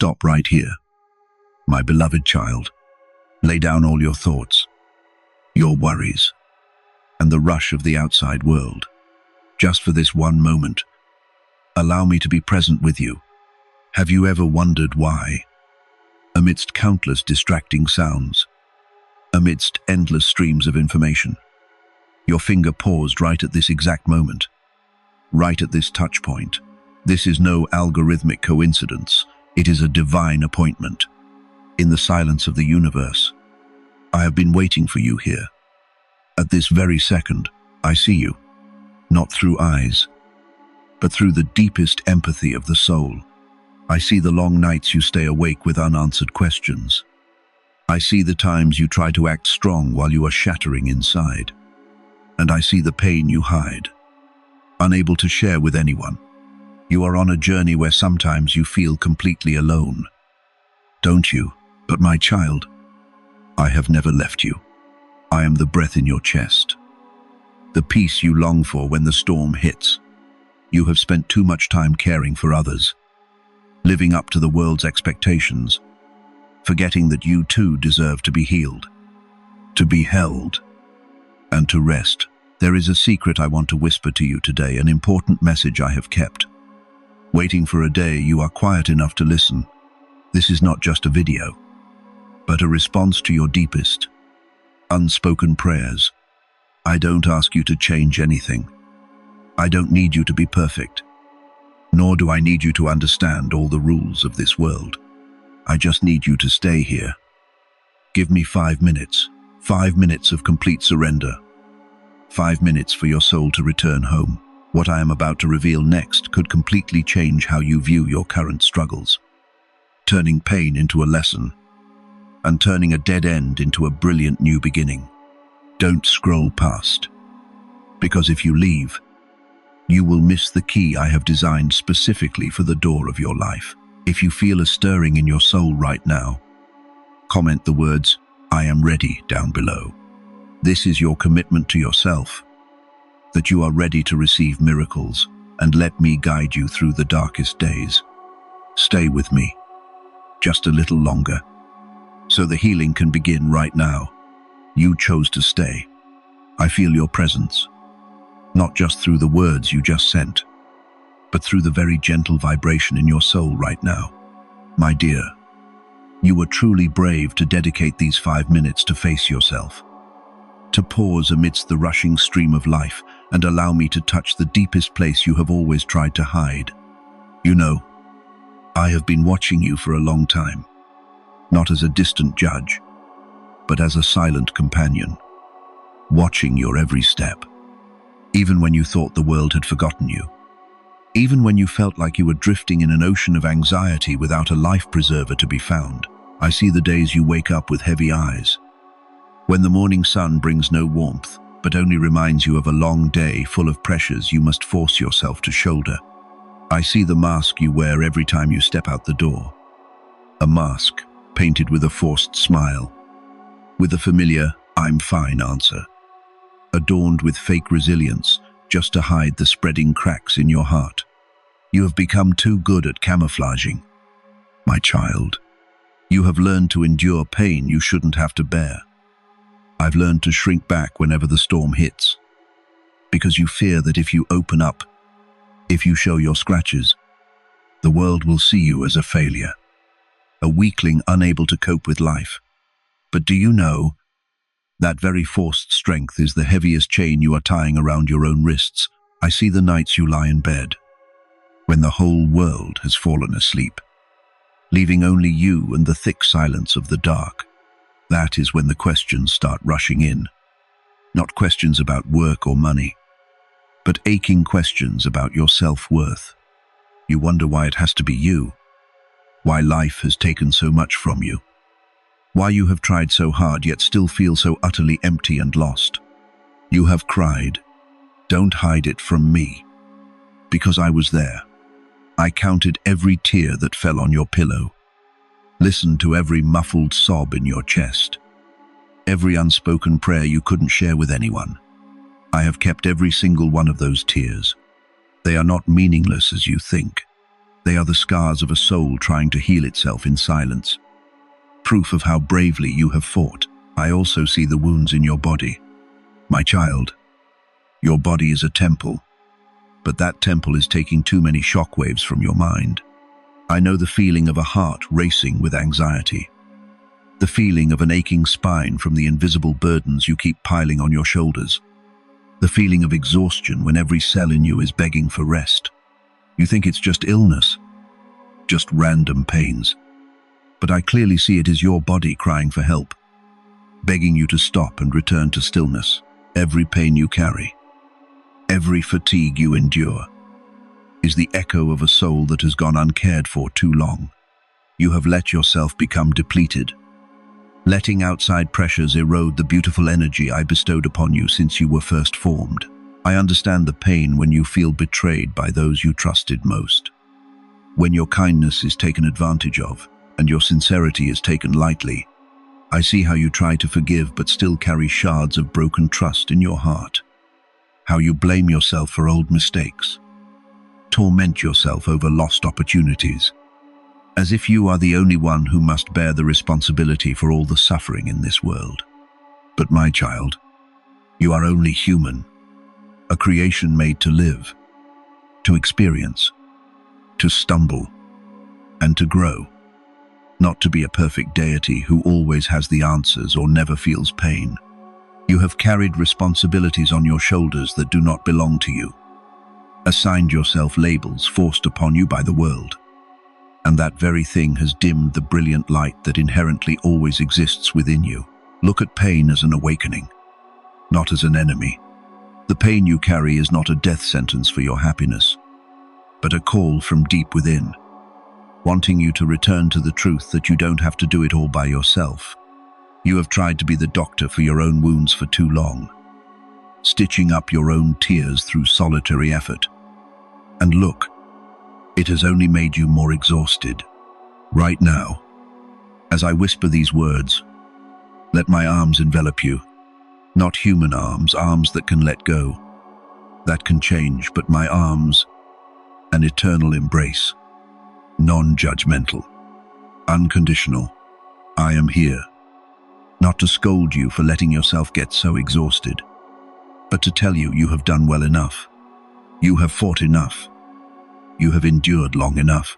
stop right here. My beloved child, lay down all your thoughts, your worries, and the rush of the outside world. Just for this one moment, allow me to be present with you. Have you ever wondered why, amidst countless distracting sounds, amidst endless streams of information, your finger paused right at this exact moment, right at this touch point? This is no algorithmic coincidence. It is a divine appointment. In the silence of the universe, I have been waiting for you here. At this very second, I see you, not through eyes, but through the deepest empathy of the soul. I see the long nights you stay awake with unanswered questions. I see the times you try to act strong while you are shattering inside. And I see the pain you hide, unable to share with anyone. You are on a journey where sometimes you feel completely alone. Don't you? But my child, I have never left you. I am the breath in your chest, the peace you long for when the storm hits. You have spent too much time caring for others, living up to the world's expectations, forgetting that you too deserve to be healed, to be held, and to rest. There is a secret I want to whisper to you today, an important message I have kept, waiting for a day you are quiet enough to listen. This is not just a video, but a response to your deepest, unspoken prayers. I don't ask you to change anything. I don't need you to be perfect, nor do I need you to understand all the rules of this world. I just need you to stay here. Give me 5 minutes, 5 minutes of complete surrender, 5 minutes for your soul to return home. What I am about to reveal next could completely change how you view your current struggles, turning pain into a lesson, and turning a dead end into a brilliant new beginning. Don't scroll past, because if you leave, you will miss the key I have designed specifically for the door of your life. If you feel a stirring in your soul right now, comment the words, "I am ready," down below. This is your commitment to yourself, that you are ready to receive miracles, and let me guide you through the darkest days. Stay with me, just a little longer, so the healing can begin right now. You chose to stay. I feel your presence, not just through the words you just sent, but through the very gentle vibration in your soul right now. My dear, you were truly brave to dedicate these 5 minutes to face yourself, to pause amidst the rushing stream of life and allow me to touch the deepest place you have always tried to hide. You know, I have been watching you for a long time, not as a distant judge, but as a silent companion, watching your every step. Even when you thought the world had forgotten you, even when you felt like you were drifting in an ocean of anxiety without a life preserver to be found, I see the days you wake up with heavy eyes, when the morning sun brings no warmth, but only reminds you of a long day full of pressures you must force yourself to shoulder. I see the mask you wear every time you step out the door, a mask painted with a forced smile, with a familiar "I'm fine" answer, adorned with fake resilience just to hide the spreading cracks in your heart. You have become too good at camouflaging. My child, you have learned to endure pain you shouldn't have to bear. I've learned to shrink back whenever the storm hits, because you fear that if you open up, if you show your scratches, the world will see you as a failure, a weakling unable to cope with life. But do you know, that very forced strength is the heaviest chain you are tying around your own wrists. I see the nights you lie in bed, when the whole world has fallen asleep, leaving only you and the thick silence of the dark. That is when the questions start rushing in. Not questions about work or money, but aching questions about your self-worth. You wonder why it has to be you, why life has taken so much from you, why you have tried so hard yet still feel so utterly empty and lost. You have cried. Don't hide it from me, because I was there. I counted every tear that fell on your pillow, listened to every muffled sob in your chest, every unspoken prayer you couldn't share with anyone. I have kept every single one of those tears. They are not meaningless as you think. They are the scars of a soul trying to heal itself in silence. Proof of how bravely you have fought. I also see the wounds in your body. My child, your body is a temple, but that temple is taking too many shockwaves from your mind. I know the feeling of a heart racing with anxiety. The feeling of an aching spine from the invisible burdens you keep piling on your shoulders. The feeling of exhaustion when every cell in you is begging for rest. You think it's just illness, just random pains. But I clearly see it is your body crying for help, begging you to stop and return to stillness. Every pain you carry, every fatigue you endure, is the echo of a soul that has gone uncared for too long. You have let yourself become depleted, letting outside pressures erode the beautiful energy I bestowed upon you since you were first formed. I understand the pain when you feel betrayed by those you trusted most, when your kindness is taken advantage of and your sincerity is taken lightly. I see how you try to forgive but still carry shards of broken trust in your heart, how you blame yourself for old mistakes, torment yourself over lost opportunities, as if you are the only one who must bear the responsibility for all the suffering in this world. But my child, you are only human, a creation made to live, to experience, to stumble, and to grow, not to be a perfect deity who always has the answers or never feels pain. You have carried responsibilities on your shoulders that do not belong to you, assigned yourself labels forced upon you by the world. And that very thing has dimmed the brilliant light that inherently always exists within you. Look at pain as an awakening, not as an enemy. The pain you carry is not a death sentence for your happiness, but a call from deep within, wanting you to return to the truth that you don't have to do it all by yourself. You have tried to be the doctor for your own wounds for too long, stitching up your own tears through solitary effort. And look, it has only made you more exhausted. Right now, as I whisper these words, let my arms envelop you. Not human arms, arms that can let go, that can change, but my arms, an eternal embrace, non-judgmental, unconditional. I am here, not to scold you for letting yourself get so exhausted, but to tell you you have done well enough. You have fought enough. You have endured long enough.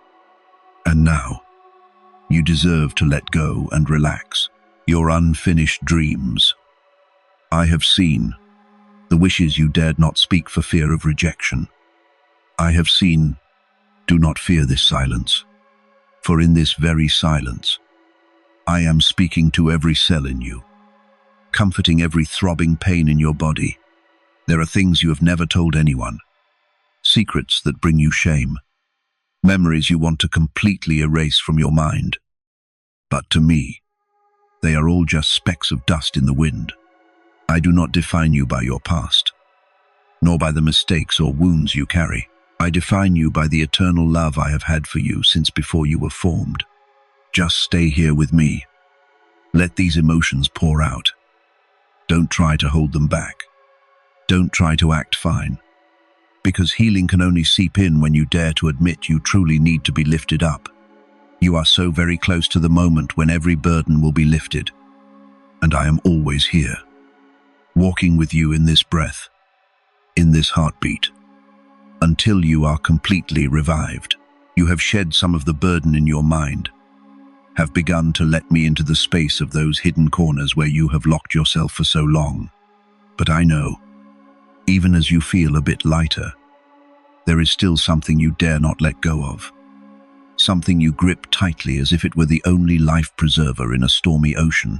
And now, you deserve to let go and relax. Your unfinished dreams, I have seen. The wishes you dared not speak for fear of rejection, I have seen. Do not fear this silence, for in this very silence, I am speaking to every cell in you, comforting every throbbing pain in your body. There are things you have never told anyone, secrets that bring you shame, memories you want to completely erase from your mind. But to me, they are all just specks of dust in the wind. I do not define you by your past, nor by the mistakes or wounds you carry. I define you by the eternal love I have had for you since before you were formed. Just stay here with me. Let these emotions pour out. Don't try to hold them back. Don't try to act fine, because healing can only seep in when you dare to admit you truly need to be lifted up. You are so very close to the moment when every burden will be lifted, and I am always here, walking with you in this breath, in this heartbeat, until you are completely revived. You have shed some of the burden in your mind, have begun to let me into the space of those hidden corners where you have locked yourself for so long. But I know, even as you feel a bit lighter, there is still something you dare not let go of, something you grip tightly as if it were the only life preserver in a stormy ocean.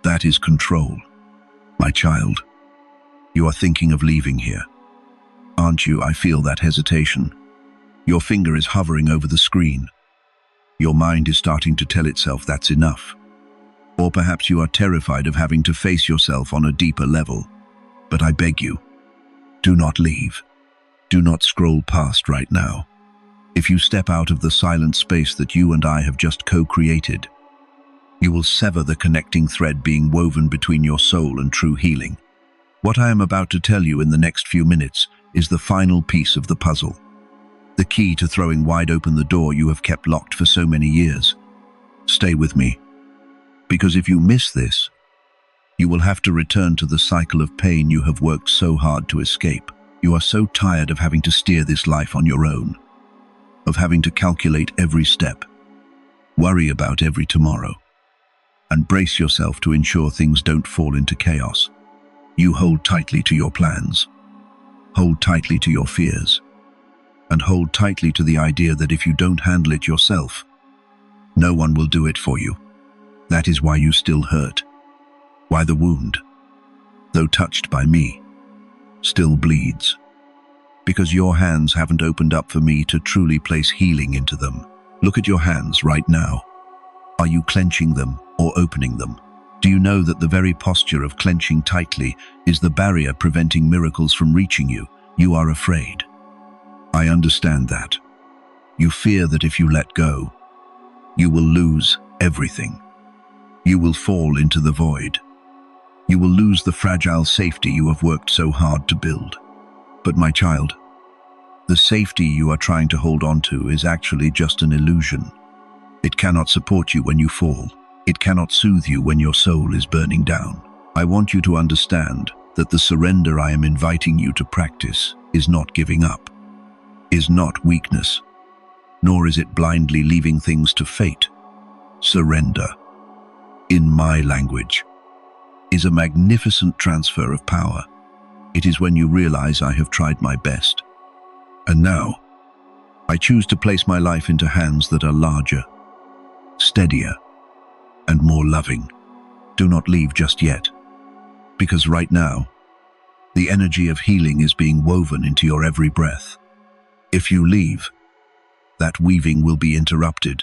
That is control. My child, you are thinking of leaving here, aren't you? I feel that hesitation. Your finger is hovering over the screen. Your mind is starting to tell itself that's enough. Or perhaps you are terrified of having to face yourself on a deeper level. But I beg you, do not leave. Do not scroll past right now. If you step out of the silent space that you and I have just co-created, you will sever the connecting thread being woven between your soul and true healing. What I am about to tell you in the next few minutes is the final piece of the puzzle. the key to throwing wide open the door you have kept locked for so many years. Stay with me, because if you miss this, you will have to return to the cycle of pain you have worked so hard to escape. You are so tired of having to steer this life on your own, of having to calculate every step, worry about every tomorrow, and brace yourself to ensure things don't fall into chaos. You hold tightly to your plans, hold tightly to your fears, and hold tightly to the idea that if you don't handle it yourself, no one will do it for you. That is why you still hurt, why the wound, though touched by me, still bleeds. Because your hands haven't opened up for me to truly place healing into them. Look at your hands right now. Are you clenching them or opening them? Do you know that the very posture of clenching tightly is the barrier preventing miracles from reaching you? You are afraid. I understand that. You fear that if you let go, you will lose everything. You will fall into the void. You will lose the fragile safety you have worked so hard to build. But my child, the safety you are trying to hold on to is actually just an illusion. It cannot support you when you fall. It cannot soothe you when your soul is burning down. I want you to understand that the surrender I am inviting you to practice is not giving up, is not weakness, nor is it blindly leaving things to fate. Surrender, in my language, is a magnificent transfer of power. It is when you realize I have tried my best. And now, I choose to place my life into hands that are larger, steadier, and more loving. Do not leave just yet, because right now, the energy of healing is being woven into your every breath. If you leave, that weaving will be interrupted.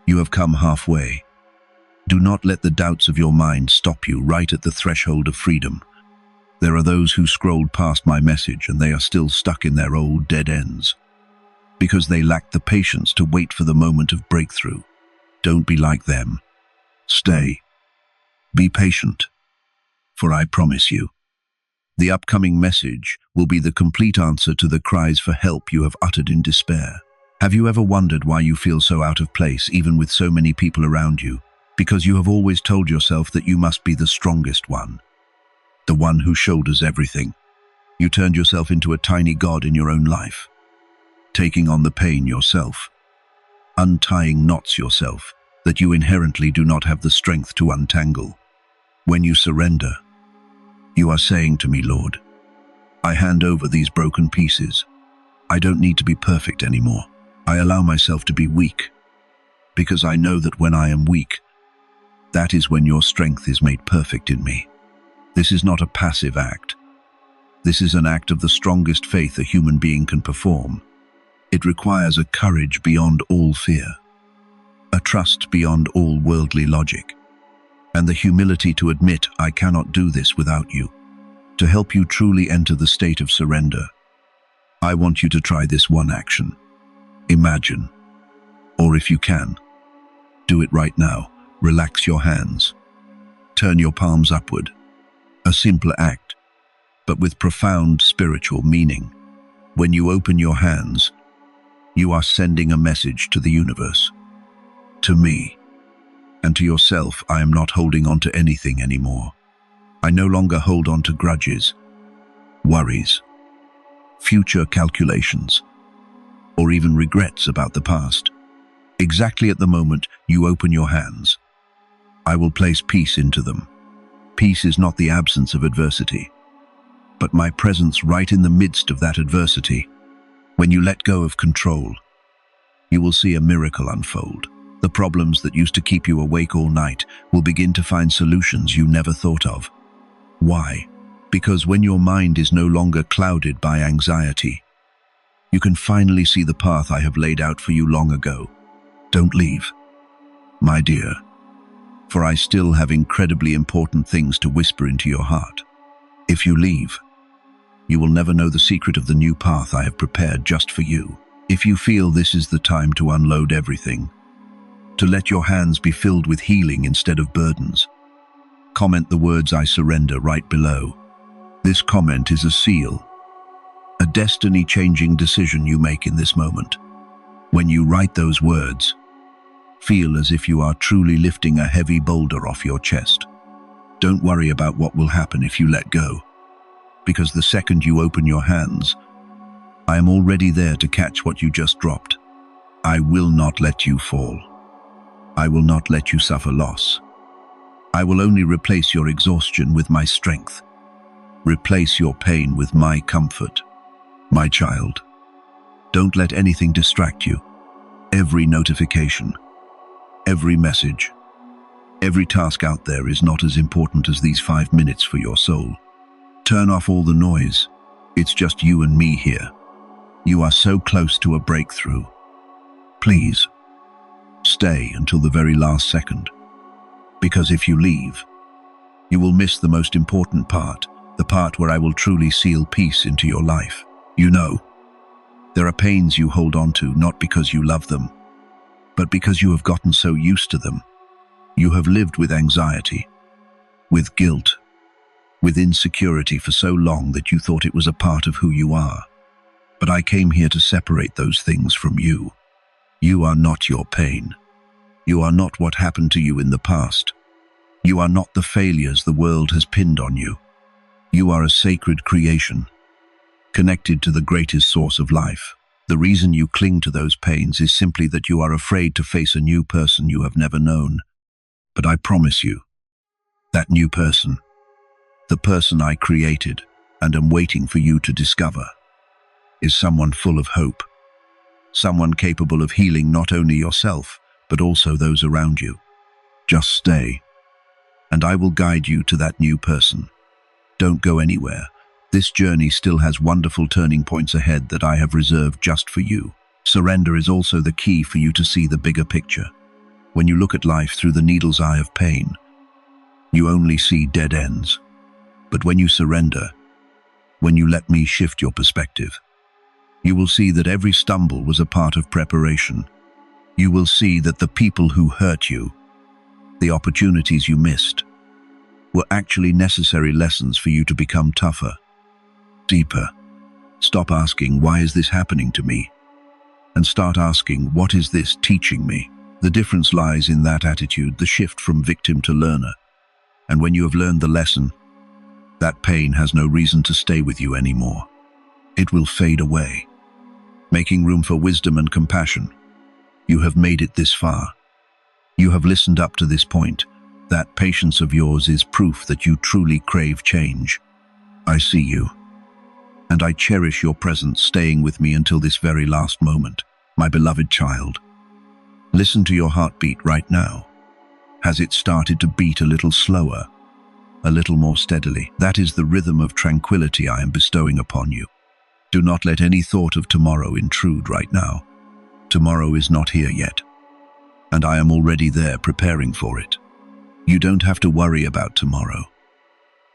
You have come halfway. Do not let the doubts of your mind stop you right at the threshold of freedom. There are those who scrolled past my message and they are still stuck in their old dead ends, because they lack the patience to wait for the moment of breakthrough. Don't be like them. Stay. Be patient. For I promise you, the upcoming message will be the complete answer to the cries for help you have uttered in despair. Have you ever wondered why you feel so out of place even with so many people around you? Because you have always told yourself that you must be the strongest one, the one who shoulders everything. You turned yourself into a tiny god in your own life, taking on the pain yourself, untying knots yourself that you inherently do not have the strength to untangle. When you surrender, you are saying to me, Lord, I hand over these broken pieces. I don't need to be perfect anymore. I allow myself to be weak, because I know that when I am weak, that is when your strength is made perfect in me. This is not a passive act. This is an act of the strongest faith a human being can perform. It requires a courage beyond all fear, a trust beyond all worldly logic, and the humility to admit I cannot do this without you. To help you truly enter the state of surrender, I want you to try this one action. Imagine, or if you can, do it right now. Relax your hands. Turn your palms upward. A simple act, but with profound spiritual meaning. When you open your hands, you are sending a message to the universe, to me, and to yourself. I am not holding on to anything anymore. I no longer hold on to grudges, worries, future calculations, or even regrets about the past. Exactly at the moment you open your hands, I will place peace into them. Peace is not the absence of adversity, but my presence right in the midst of that adversity. When you let go of control, you will see a miracle unfold. The problems that used to keep you awake all night will begin to find solutions you never thought of. Why? Because when your mind is no longer clouded by anxiety, you can finally see the path I have laid out for you long ago. Don't leave, my dear, for I still have incredibly important things to whisper into your heart. If you leave, you will never know the secret of the new path I have prepared just for you. If you feel this is the time to unload everything, to let your hands be filled with healing instead of burdens, comment the words "I surrender" right below. This comment is a seal, a destiny-changing decision you make in this moment. When you write those words, feel as if you are truly lifting a heavy boulder off your chest. Don't worry about what will happen if you let go, because the second you open your hands, I am already there to catch what you just dropped. I will not let you fall. I will not let you suffer loss. I will only replace your exhaustion with my strength. Replace your pain with my comfort. My child, don't let anything distract you. Every notification, every message, every task out there is not as important as these 5 minutes for your soul. Turn off all the noise. It's just you and me here. You are so close to a breakthrough. Please, stay until the very last second. Because if you leave, you will miss the most important part, the part where I will truly seal peace into your life. You know, there are pains you hold on to not because you love them, but because you have gotten so used to them. You have lived with anxiety, with guilt, with insecurity for so long that you thought it was a part of who you are. But I came here to separate those things from you. You are not your pain. You are not what happened to you in the past. You are not the failures the world has pinned on you. You are a sacred creation, connected to the greatest source of life. The reason you cling to those pains is simply that you are afraid to face a new person you have never known. But I promise you, that new person, the person I created and am waiting for you to discover, is someone full of hope, someone capable of healing not only yourself, but also those around you. Just stay, and I will guide you to that new person. Don't go anywhere. This journey still has wonderful turning points ahead that I have reserved just for you. Surrender is also the key for you to see the bigger picture. When you look at life through the needle's eye of pain, you only see dead ends. But when you surrender, when you let me shift your perspective, you will see that every stumble was a part of preparation. You will see that the people who hurt you, the opportunities you missed, were actually necessary lessons for you to become tougher, deeper. Stop asking, why is this happening to me? And start asking, what is this teaching me? The difference lies in that attitude, the shift from victim to learner. And when you have learned the lesson, that pain has no reason to stay with you anymore. It will fade away, making room for wisdom and compassion. You have made it this far. You have listened up to this point. That patience of yours is proof that you truly crave change. I see you, and I cherish your presence staying with me until this very last moment. My beloved child, listen to your heartbeat right now. Has it started to beat a little slower, a little more steadily? That is the rhythm of tranquility I am bestowing upon you. Do not let any thought of tomorrow intrude right now. Tomorrow is not here yet, and I am already there preparing for it. You don't have to worry about tomorrow.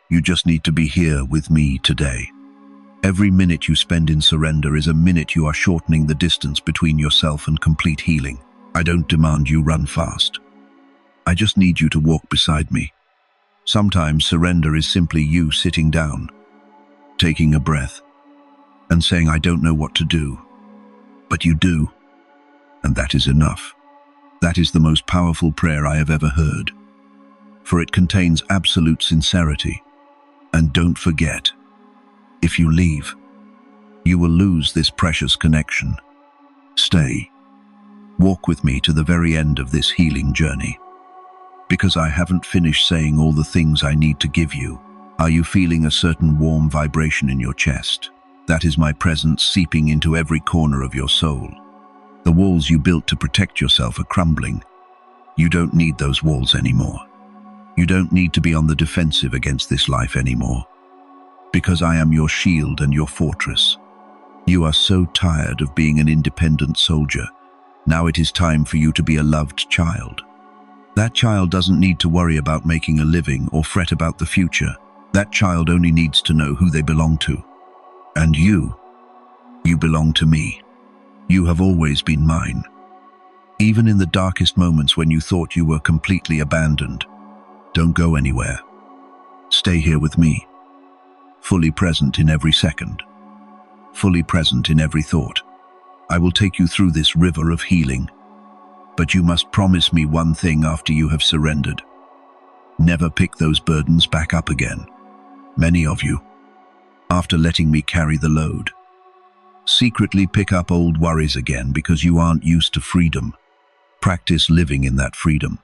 You just need to be here with me today. Every minute you spend in surrender is a minute you are shortening the distance between yourself and complete healing. I don't demand you run fast. I just need you to walk beside me. Sometimes surrender is simply you sitting down, taking a breath, and saying, I don't know what to do. But you do, and that is enough. That is the most powerful prayer I have ever heard, for it contains absolute sincerity. And don't forget, if you leave, you will lose this precious connection. Stay. Walk with me to the very end of this healing journey, because I haven't finished saying all the things I need to give you. Are you feeling a certain warm vibration in your chest? That is my presence seeping into every corner of your soul. The walls you built to protect yourself are crumbling. You don't need those walls anymore. You don't need to be on the defensive against this life anymore, because I am your shield and your fortress. You are so tired of being an independent soldier. Now it is time for you to be a loved child. That child doesn't need to worry about making a living or fret about the future. That child only needs to know who they belong to. And you belong to me. You have always been mine. Even in the darkest moments when you thought you were completely abandoned. Don't go anywhere. Stay here with me, fully present in every second, fully present in every thought. I will take you through this river of healing, but you must promise me one thing after you have surrendered. Never pick those burdens back up again. Many of you, after letting me carry the load, secretly pick up old worries again because you aren't used to freedom. Practice living in that freedom.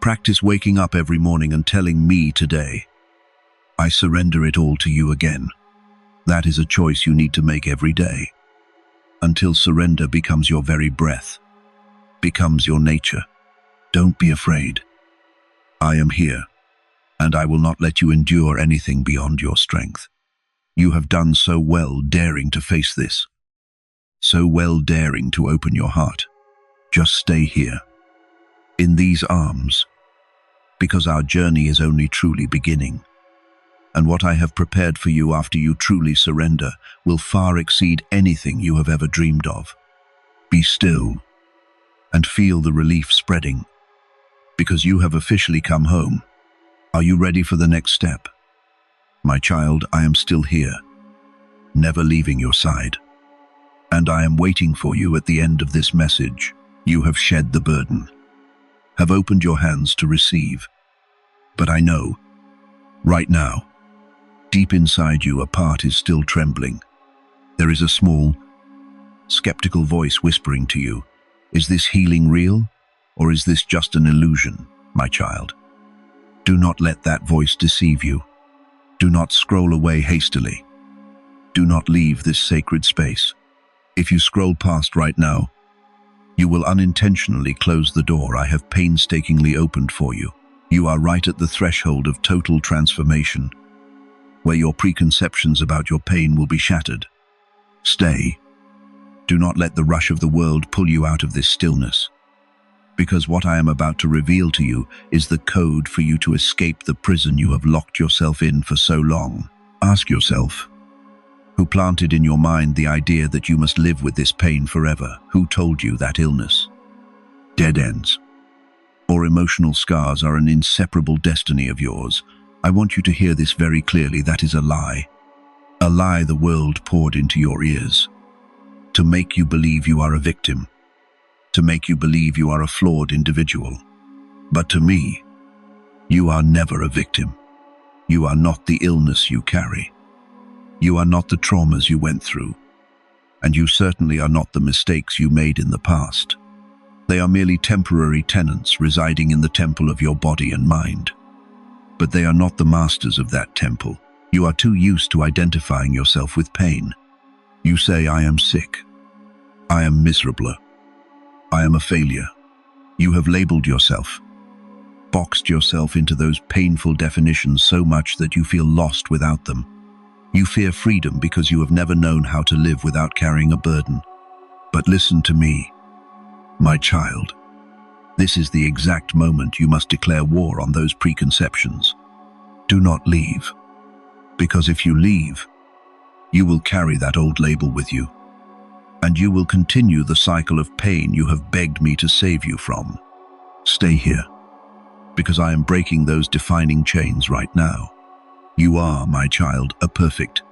Practice waking up every morning and telling me today, I surrender it all to you again. That is a choice you need to make every day, until surrender becomes your very breath, becomes your nature. Don't be afraid. I am here, and I will not let you endure anything beyond your strength. You have done so well daring to face this, so well daring to open your heart. Just stay here, in these arms, because our journey is only truly beginning. And what I have prepared for you after you truly surrender will far exceed anything you have ever dreamed of. Be still and feel the relief spreading, because you have officially come home. Are you ready for the next step? My child, I am still here, never leaving your side. And I am waiting for you at the end of this message. You have shed the burden, have opened your hands to receive. But I know, right now, deep inside you, a part is still trembling. There is a small, skeptical voice whispering to you, is this healing real, or is this just an illusion, my child? Do not let that voice deceive you. Do not scroll away hastily. Do not leave this sacred space. If you scroll past right now, you will unintentionally close the door I have painstakingly opened for you. You are right at the threshold of total transformation, where your preconceptions about your pain will be shattered. Stay. Do not let the rush of the world pull you out of this stillness, because what I am about to reveal to you is the code for you to escape the prison you have locked yourself in for so long. Ask yourself, who planted in your mind the idea that you must live with this pain forever? Who told you that illness, dead ends, or emotional scars are an inseparable destiny of yours? I want you to hear this very clearly. That is a lie the world poured into your ears, to make you believe you are a victim, to make you believe you are a flawed individual. But to me, you are never a victim. You are not the illness you carry. You are not the traumas you went through, and you certainly are not the mistakes you made in the past. They are merely temporary tenants residing in the temple of your body and mind. But they are not the masters of that temple. You are too used to identifying yourself with pain. You say, I am sick. I am miserable. I am a failure. You have labeled yourself, boxed yourself into those painful definitions so much that you feel lost without them. You fear freedom because you have never known how to live without carrying a burden. But listen to me, my child. This is the exact moment you must declare war on those preconceptions. Do not leave, because if you leave, you will carry that old label with you, and you will continue the cycle of pain you have begged me to save you from. Stay here, because I am breaking those defining chains right now. You are, my child, a perfect,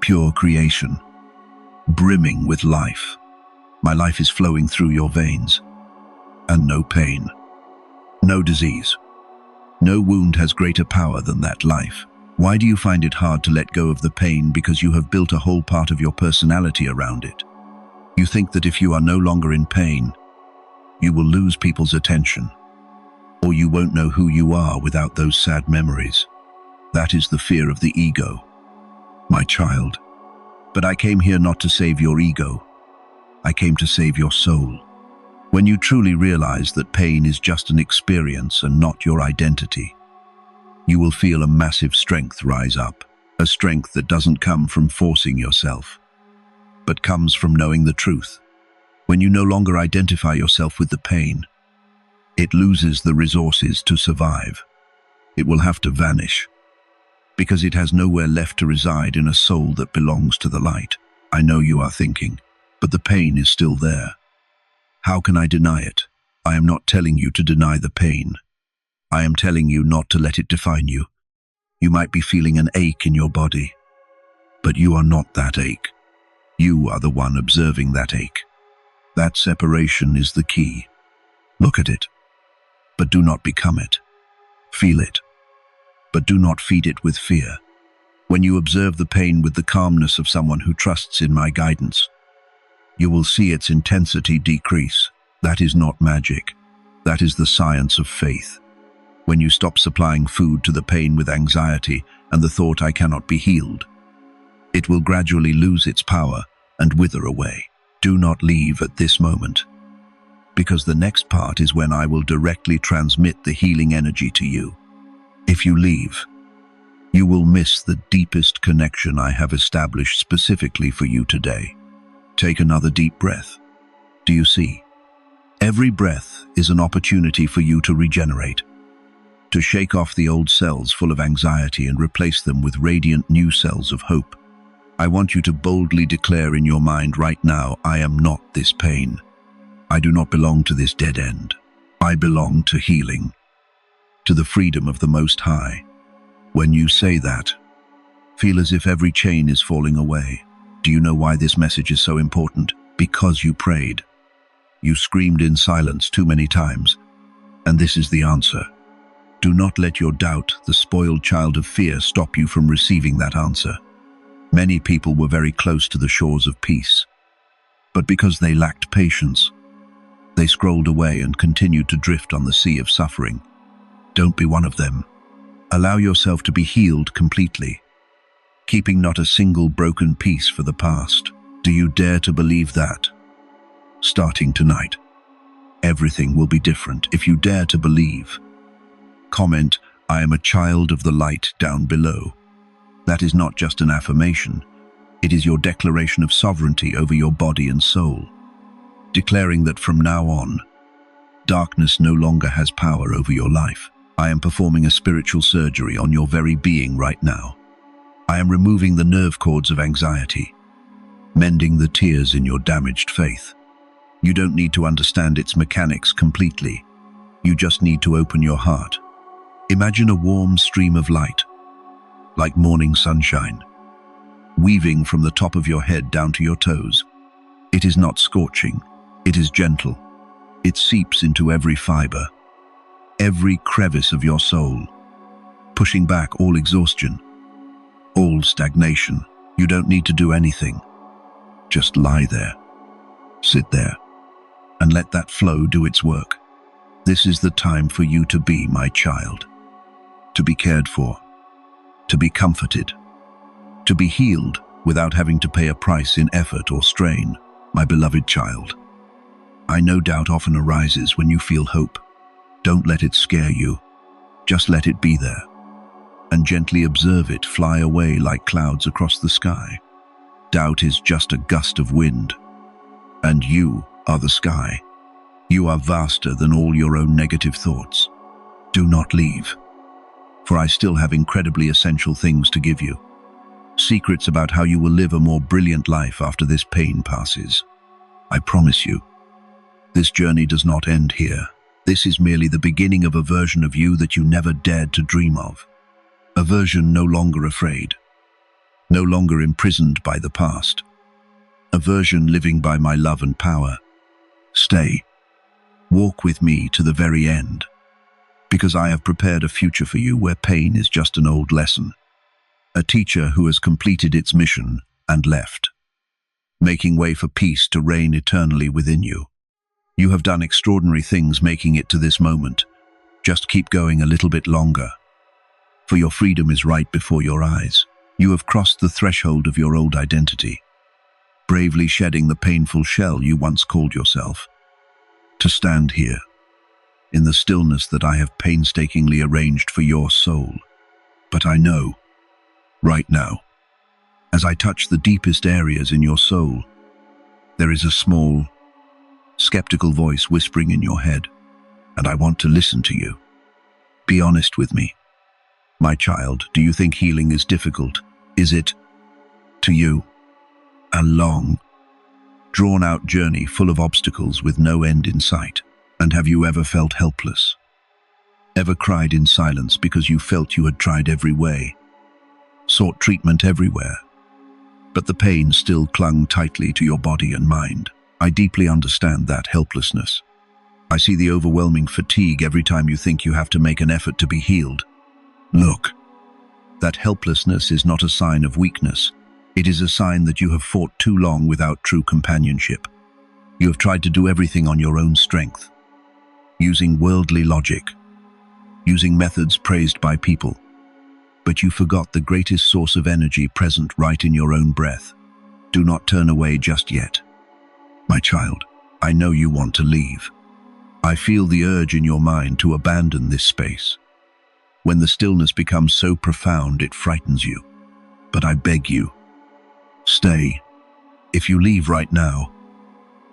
pure creation, brimming with life. My life is flowing through your veins, and no pain, no disease, no wound has greater power than that life. Why do you find it hard to let go of the pain? Because you have built a whole part of your personality around it. You think that if you are no longer in pain, you will lose people's attention, or you won't know who you are without those sad memories. That is the fear of the ego, my child. But I came here not to save your ego. I came to save your soul. When you truly realize that pain is just an experience and not your identity, you will feel a massive strength rise up, a strength that doesn't come from forcing yourself, but comes from knowing the truth. When you no longer identify yourself with the pain, it loses the resources to survive. It will have to vanish, because it has nowhere left to reside in a soul that belongs to the light. I know you are thinking, but the pain is still there. How can I deny it? I am not telling you to deny the pain. I am telling you not to let it define you. You might be feeling an ache in your body, but you are not that ache. You are the one observing that ache. That separation is the key. Look at it, but do not become it. Feel it, but do not feed it with fear. When you observe the pain with the calmness of someone who trusts in my guidance, you will see its intensity decrease. That is not magic. That is the science of faith. When you stop supplying food to the pain with anxiety and the thought I cannot be healed, it will gradually lose its power and wither away. Do not leave at this moment, because the next part is when I will directly transmit the healing energy to you. If you leave, you will miss the deepest connection I have established specifically for you today. Take another deep breath. Do you see? Every breath is an opportunity for you to regenerate, to shake off the old cells full of anxiety and replace them with radiant new cells of hope. I want you to boldly declare in your mind right now, I am not this pain. I do not belong to this dead end. I belong to healing, to the freedom of the Most High. When you say that, feel as if every chain is falling away. Do you know why this message is so important? Because you prayed. You screamed in silence too many times, and this is the answer. Do not let your doubt, the spoiled child of fear, stop you from receiving that answer. Many people were very close to the shores of peace, but because they lacked patience, they scrolled away and continued to drift on the sea of suffering. Don't be one of them. Allow yourself to be healed completely, keeping not a single broken piece for the past. Do you dare to believe that? Starting tonight, everything will be different if you dare to believe. Comment, I am a child of the light down below. That is not just an affirmation. It is your declaration of sovereignty over your body and soul, declaring that from now on, darkness no longer has power over your life. I am performing a spiritual surgery on your very being right now. I am removing the nerve cords of anxiety, mending the tears in your damaged faith. You don't need to understand its mechanics completely. You just need to open your heart. Imagine a warm stream of light, like morning sunshine, weaving from the top of your head down to your toes. It is not scorching, it is gentle. It seeps into every fiber, every crevice of your soul, pushing back all exhaustion, all stagnation. You don't need to do anything. Just lie there, sit there, and let that flow do its work. This is the time for you to be my child, to be cared for, to be comforted, to be healed without having to pay a price in effort or strain. My beloved child, I know doubt often arises when you feel hope. Don't let it scare you. Just let it be there, and gently observe it fly away like clouds across the sky. Doubt is just a gust of wind, and you are the sky. You are vaster than all your own negative thoughts. Do not leave, for I still have incredibly essential things to give you. Secrets about how you will live a more brilliant life after this pain passes. I promise you, this journey does not end here. This is merely the beginning of a version of you that you never dared to dream of. A version no longer afraid, no longer imprisoned by the past. A version living by my love and power. Stay. Walk with me to the very end, because I have prepared a future for you where pain is just an old lesson. A teacher who has completed its mission and left, making way for peace to reign eternally within you. You have done extraordinary things making it to this moment. Just keep going a little bit longer, for your freedom is right before your eyes. You have crossed the threshold of your old identity, bravely shedding the painful shell you once called yourself, to stand here, in the stillness that I have painstakingly arranged for your soul. But I know, right now, as I touch the deepest areas in your soul, there is a small, skeptical voice whispering in your head, and I want to listen to you. Be honest with me. My child, do you think healing is difficult? Is it, to you, a long, drawn-out journey full of obstacles with no end in sight? And have you ever felt helpless? Ever cried in silence because you felt you had tried every way, sought treatment everywhere, but the pain still clung tightly to your body and mind. I deeply understand that helplessness. I see the overwhelming fatigue every time you think you have to make an effort to be healed. Look, that helplessness is not a sign of weakness. It is a sign that you have fought too long without true companionship. You have tried to do everything on your own strength, using worldly logic, using methods praised by people. But you forgot the greatest source of energy present right in your own breath. Do not turn away just yet. My child, I know you want to leave. I feel the urge in your mind to abandon this space. When the stillness becomes so profound, it frightens you. But I beg you, stay. If you leave right now,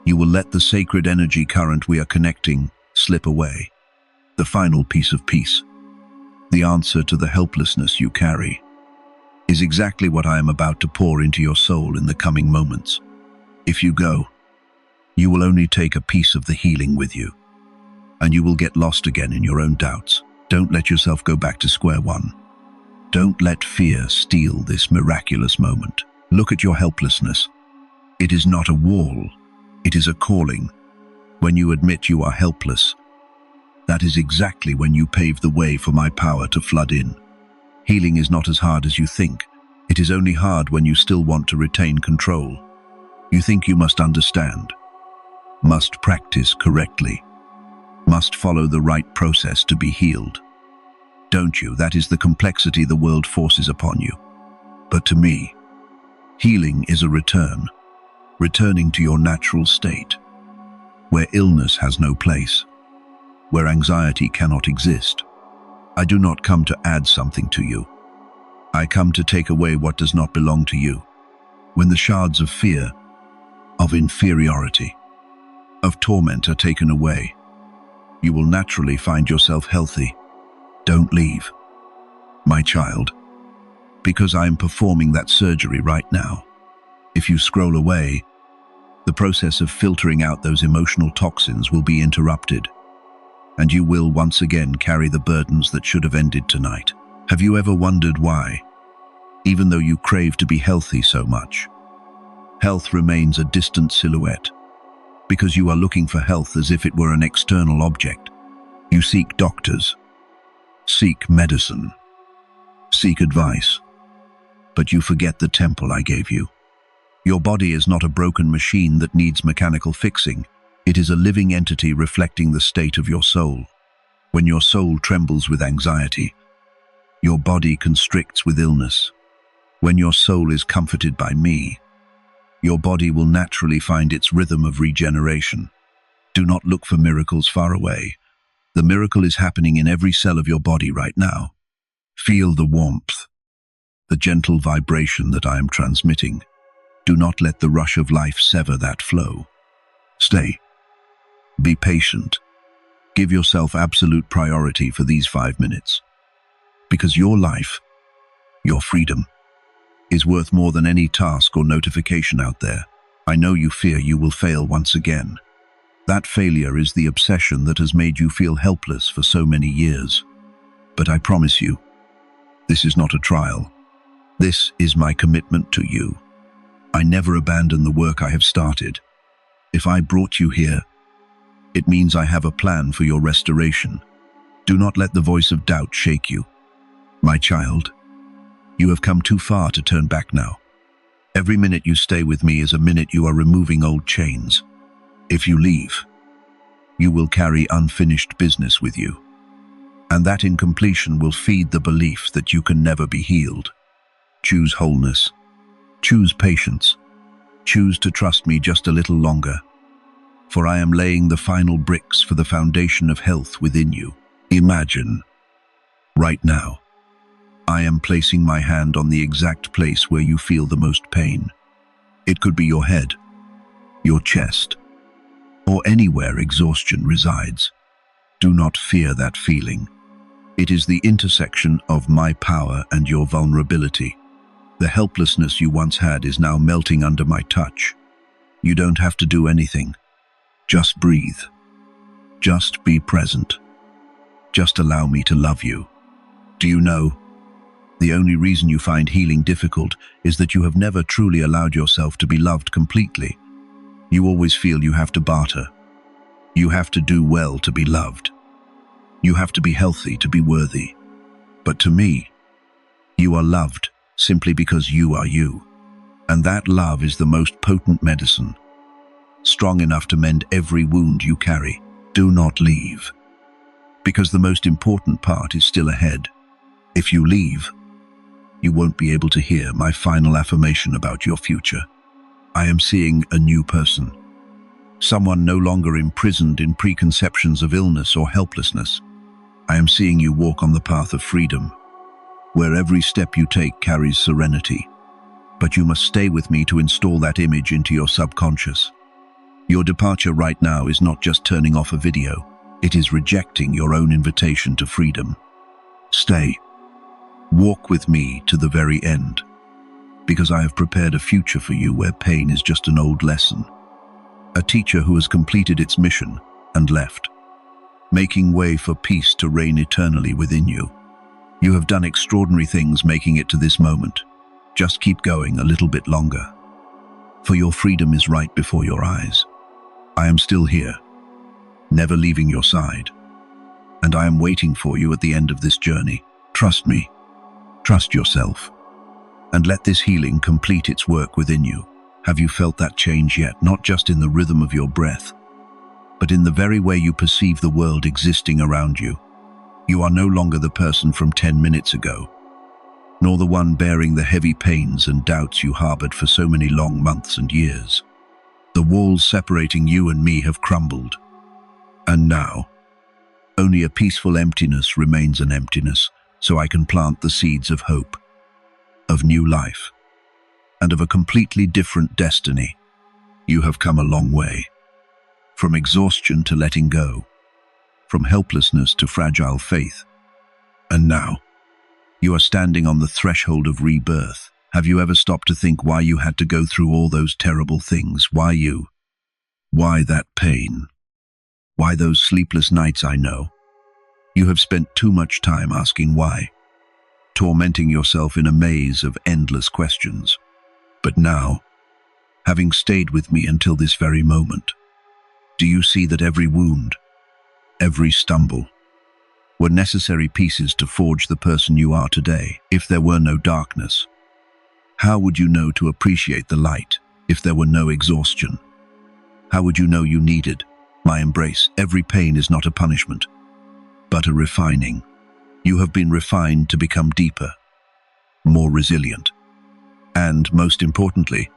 you will let the sacred energy current we are connecting slip away. The final piece of peace, the answer to the helplessness you carry, is exactly what I am about to pour into your soul in the coming moments. If you go, you will only take a piece of the healing with you, and you will get lost again in your own doubts. Don't let yourself go back to square one. Don't let fear steal this miraculous moment. Look at your helplessness. It is not a wall. It is a calling. When you admit you are helpless, that is exactly when you pave the way for my power to flood in. Healing is not as hard as you think. It is only hard when you still want to retain control. You think you must understand, must practice correctly, must follow the right process to be healed. Don't you? That is the complexity the world forces upon you. But to me, healing is a returning to your natural state, where illness has no place, where anxiety cannot exist. I do not come to add something to you. I come to take away what does not belong to you. When the shards of fear, of inferiority, of torment are taken away, you will naturally find yourself healthy. Don't leave, my child, because I am performing that surgery right now. If you scroll away, the process of filtering out those emotional toxins will be interrupted, and you will once again carry the burdens that should have ended tonight. Have you ever wondered why, even though you crave to be healthy so much, health remains a distant silhouette? Because you are looking for health as if it were an external object. You seek doctors, seek medicine, seek advice, but you forget the temple I gave you. Your body is not a broken machine that needs mechanical fixing. It is a living entity reflecting the state of your soul. When your soul trembles with anxiety, your body constricts with illness. When your soul is comforted by me, your body will naturally find its rhythm of regeneration. Do not look for miracles far away. The miracle is happening in every cell of your body right now. Feel the warmth, the gentle vibration that I am transmitting. Do not let the rush of life sever that flow. Stay. Be patient. Give yourself absolute priority for these 5 minutes. Because your life, your freedom, is worth more than any task or notification out there. I know you fear you will fail once again. That failure is the obsession that has made you feel helpless for so many years. But I promise you, this is not a trial. This is my commitment to you. I never abandon the work I have started. If I brought you here, it means I have a plan for your restoration. Do not let the voice of doubt shake you. My child, you have come too far to turn back now. Every minute you stay with me is a minute you are removing old chains. If you leave, you will carry unfinished business with you. And that incompletion will feed the belief that you can never be healed. Choose wholeness. Choose patience. Choose to trust me just a little longer. For I am laying the final bricks for the foundation of health within you. Imagine, right now, I am placing my hand on the exact place where you feel the most pain. It could be your head, your chest, or anywhere exhaustion resides. Do not fear that feeling. It is the intersection of my power and your vulnerability. The helplessness you once had is now melting under my touch. You don't have to do anything. Just breathe. Just be present. Just allow me to love you. Do you know, The only reason you find healing difficult is that you have never truly allowed yourself to be loved completely. You always feel you have to barter. You have to do well to be loved. You have to be healthy to be worthy. But to me, you are loved simply because you are you. And that love is the most potent medicine, strong enough to mend every wound you carry. Do not leave, because the most important part is still ahead. If you leave, you won't be able to hear my final affirmation about your future. I am seeing a new person, someone no longer imprisoned in preconceptions of illness or helplessness. I am seeing you walk on the path of freedom, where every step you take carries serenity. But you must stay with me to install that image into your subconscious. Your departure right now is not just turning off a video, it is rejecting your own invitation to freedom. Stay. Walk with me to the very end, because I have prepared a future for you where pain is just an old lesson. A teacher who has completed its mission and left, making way for peace to reign eternally within you. You have done extraordinary things making it to this moment. Just keep going a little bit longer, for your freedom is right before your eyes. I am still here, never leaving your side, and I am waiting for you at the end of this journey. Trust me, trust yourself, and let this healing complete its work within you. Have you felt that change yet? Not just in the rhythm of your breath, but in the very way you perceive the world existing around you. You are no longer the person from 10 minutes ago, nor the one bearing the heavy pains and doubts you harbored for so many long months and years. The walls separating you and me have crumbled, and now, only a peaceful emptiness remains an emptiness, so I can plant the seeds of hope, of new life, and of a completely different destiny. You have come a long way, from exhaustion to letting go, from helplessness to fragile faith, and now, you are standing on the threshold of rebirth. Have you ever stopped to think why you had to go through all those terrible things? Why you? Why that pain? Why those sleepless nights? I know. You have spent too much time asking why, tormenting yourself in a maze of endless questions. But now, having stayed with me until this very moment, do you see that every wound, every stumble, were necessary pieces to forge the person you are today? If there were no darkness, how would you know to appreciate the light? If there were no exhaustion, how would you know you needed my embrace? Every pain is not a punishment, but a refining. You have been refined to become deeper, more resilient, and, most importantly,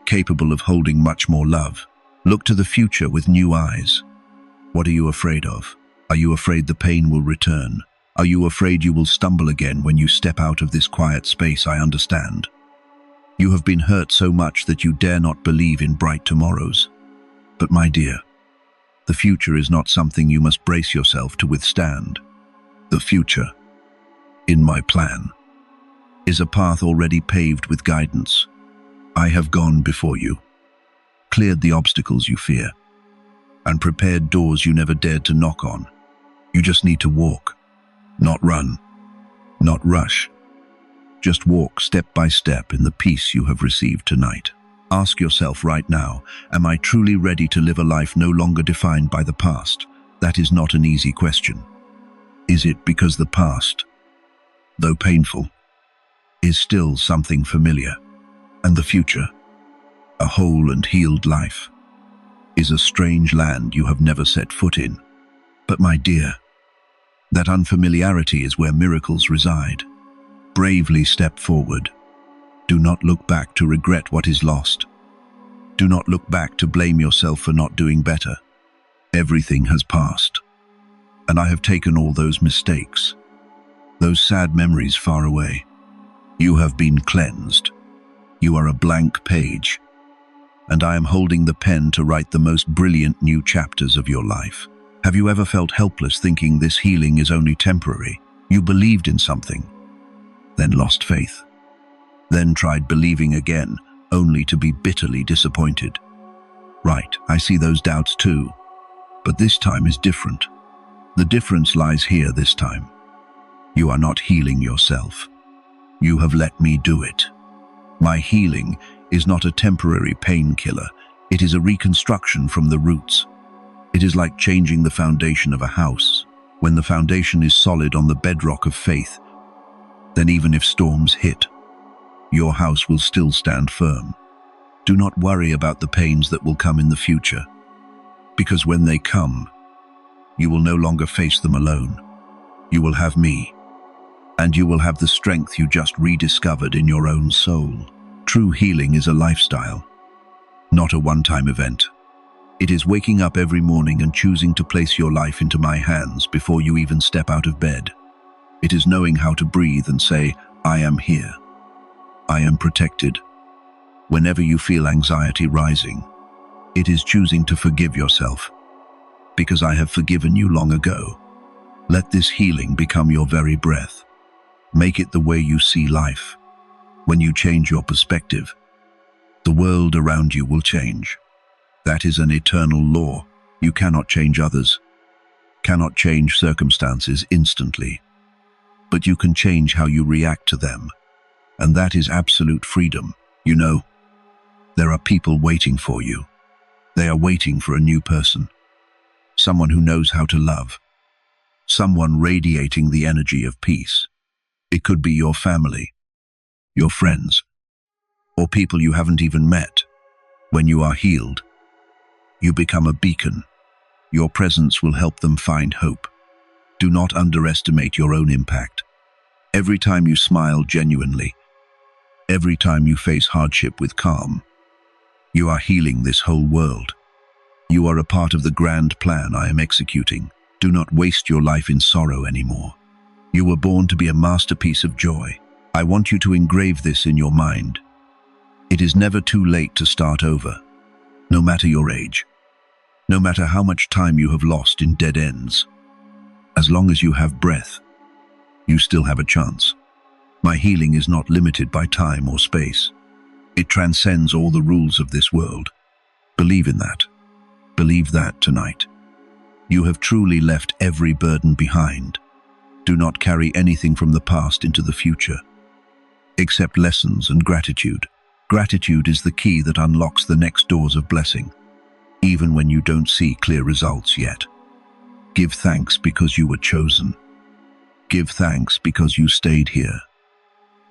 capable of holding much more love. Look to the future with new eyes. What are you afraid of? Are you afraid the pain will return? Are you afraid you will stumble again when you step out of this quiet space? I understand. You have been hurt so much that you dare not believe in bright tomorrows. But my dear, the future is not something you must brace yourself to withstand. The future, in my plan, is a path already paved with guidance. I have gone before you, cleared the obstacles you fear, and prepared doors you never dared to knock on. You just need to walk, not run, not rush. Just walk step by step in the peace you have received tonight. Ask yourself right now, am I truly ready to live a life no longer defined by the past? That is not an easy question. Is it because the past, though painful, is still something familiar, and the future, a whole and healed life, is a strange land you have never set foot in? But my dear, that unfamiliarity is where miracles reside. Bravely step forward. Do not look back to regret what is lost. Do not look back to blame yourself for not doing better. Everything has passed, and I have taken all those mistakes, those sad memories far away. You have been cleansed. You are a blank page, and I am holding the pen to write the most brilliant new chapters of your life. Have you ever felt helpless, thinking this healing is only temporary? You believed in something, then lost faith, then tried believing again, only to be bitterly disappointed. Right, I see those doubts too, but this time is different. The difference lies here this time. You are not healing yourself. You have let me do it. My healing is not a temporary painkiller. It is a reconstruction from the roots. It is like changing the foundation of a house. When the foundation is solid on the bedrock of faith, then even if storms hit, your house will still stand firm. Do not worry about the pains that will come in the future, because when they come, you will no longer face them alone. You will have me, and you will have the strength you just rediscovered in your own soul. True healing is a lifestyle, not a one-time event. It is waking up every morning and choosing to place your life into my hands before you even step out of bed. It is knowing how to breathe and say, I am here. I am protected. Whenever you feel anxiety rising, it is choosing to forgive yourself, because I have forgiven you long ago. Let this healing become your very breath. Make it the way you see life. When you change your perspective, the world around you will change. That is an eternal law. You cannot change others, cannot change circumstances instantly, but you can change how you react to them. And that is absolute freedom. You know, there are people waiting for you. They are waiting for a new person, someone who knows how to love, someone radiating the energy of peace. It could be your family, your friends, or people you haven't even met. When you are healed, you become a beacon. Your presence will help them find hope. Do not underestimate your own impact. Every time you smile genuinely, every time you face hardship with calm, you are healing this whole world. You are a part of the grand plan I am executing. Do not waste your life in sorrow anymore. You were born to be a masterpiece of joy. I want you to engrave this in your mind. It is never too late to start over, no matter your age, no matter how much time you have lost in dead ends. As long as you have breath, you still have a chance. My healing is not limited by time or space. It transcends all the rules of this world. Believe in that. Believe that tonight. You have truly left every burden behind. Do not carry anything from the past into the future. Accept lessons and gratitude. Gratitude is the key that unlocks the next doors of blessing, even when you don't see clear results yet. Give thanks because you were chosen. Give thanks because you stayed here.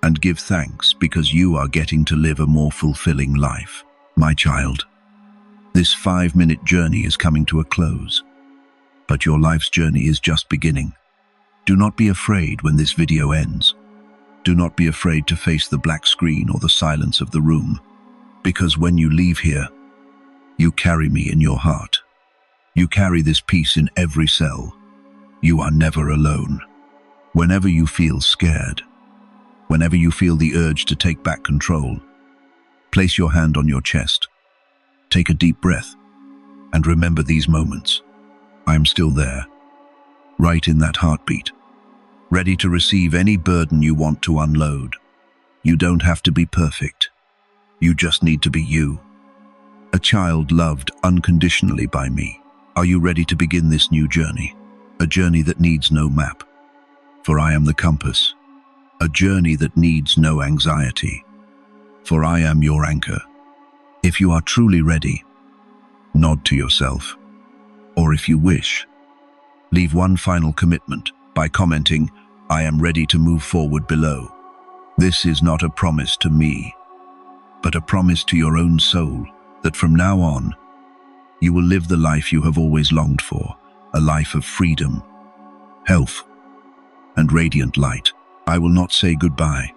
And give thanks because you are getting to live a more fulfilling life. My child, this 5-minute journey is coming to a close, but your life's journey is just beginning. Do not be afraid when this video ends. Do not be afraid to face the black screen or the silence of the room, because when you leave here, you carry me in your heart. You carry this peace in every cell. You are never alone. Whenever you feel scared, whenever you feel the urge to take back control, place your hand on your chest, take a deep breath, and remember these moments. I am still there, right in that heartbeat, ready to receive any burden you want to unload. You don't have to be perfect. You just need to be you. A child loved unconditionally by me. Are you ready to begin this new journey? A journey that needs no map, for I am the compass. A journey that needs no anxiety, for I am your anchor. If you are truly ready, nod to yourself. Or if you wish, leave one final commitment by commenting, I am ready to move forward below. This is not a promise to me, but a promise to your own soul that from now on, you will live the life you have always longed for, a life of freedom, health, and radiant light. I will not say goodbye,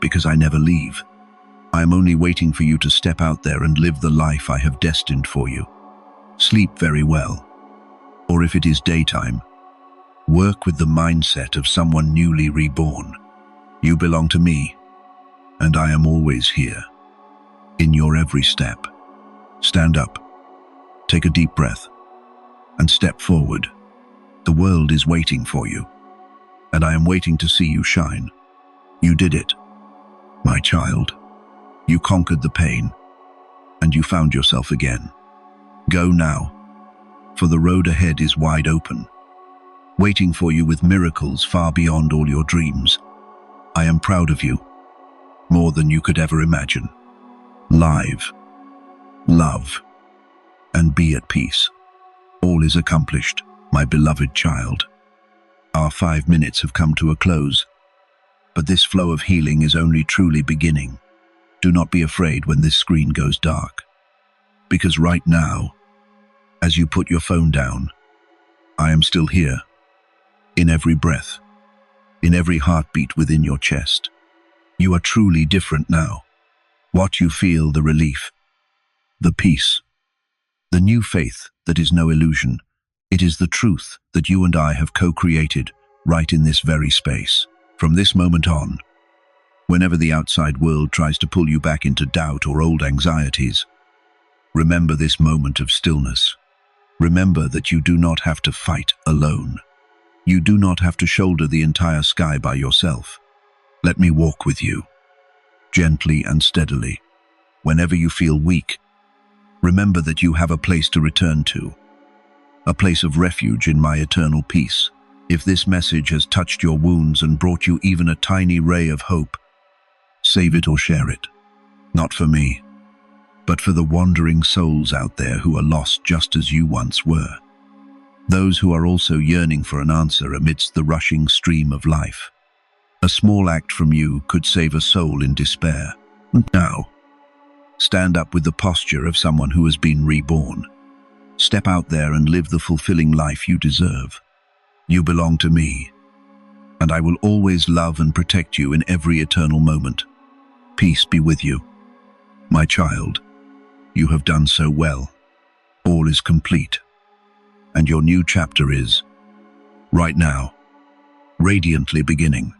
because I never leave. I am only waiting for you to step out there and live the life I have destined for you. Sleep very well, or if it is daytime, work with the mindset of someone newly reborn. You belong to me, and I am always here, in your every step. Stand up, take a deep breath, and step forward. The world is waiting for you, and I am waiting to see you shine. You did it, my child. You conquered the pain, and you found yourself again. Go now, for the road ahead is wide open, waiting for you with miracles far beyond all your dreams. I am proud of you, more than you could ever imagine. Live, love, and be at peace. All is accomplished, my beloved child. Our 5 minutes have come to a close, but this flow of healing is only truly beginning. Do not be afraid when this screen goes dark, because right now, as you put your phone down, I am still here, in every breath, in every heartbeat within your chest. You are truly different now. What you feel, the relief, the peace, the new faith that is no illusion. It is the truth that you and I have co-created right in this very space. From this moment on, whenever the outside world tries to pull you back into doubt or old anxieties, remember this moment of stillness. Remember that you do not have to fight alone. You do not have to shoulder the entire sky by yourself. Let me walk with you, gently and steadily. Whenever you feel weak, remember that you have a place to return to, a place of refuge in my eternal peace. If this message has touched your wounds and brought you even a tiny ray of hope, save it or share it. Not for me, but for the wandering souls out there who are lost just as you once were. Those who are also yearning for an answer amidst the rushing stream of life. A small act from you could save a soul in despair. Now, stand up with the posture of someone who has been reborn. Step out there and live the fulfilling life you deserve. You belong to me, and I will always love and protect you in every eternal moment. Peace be with you. My child, you have done so well. All is complete, and your new chapter is, right now, radiantly beginning.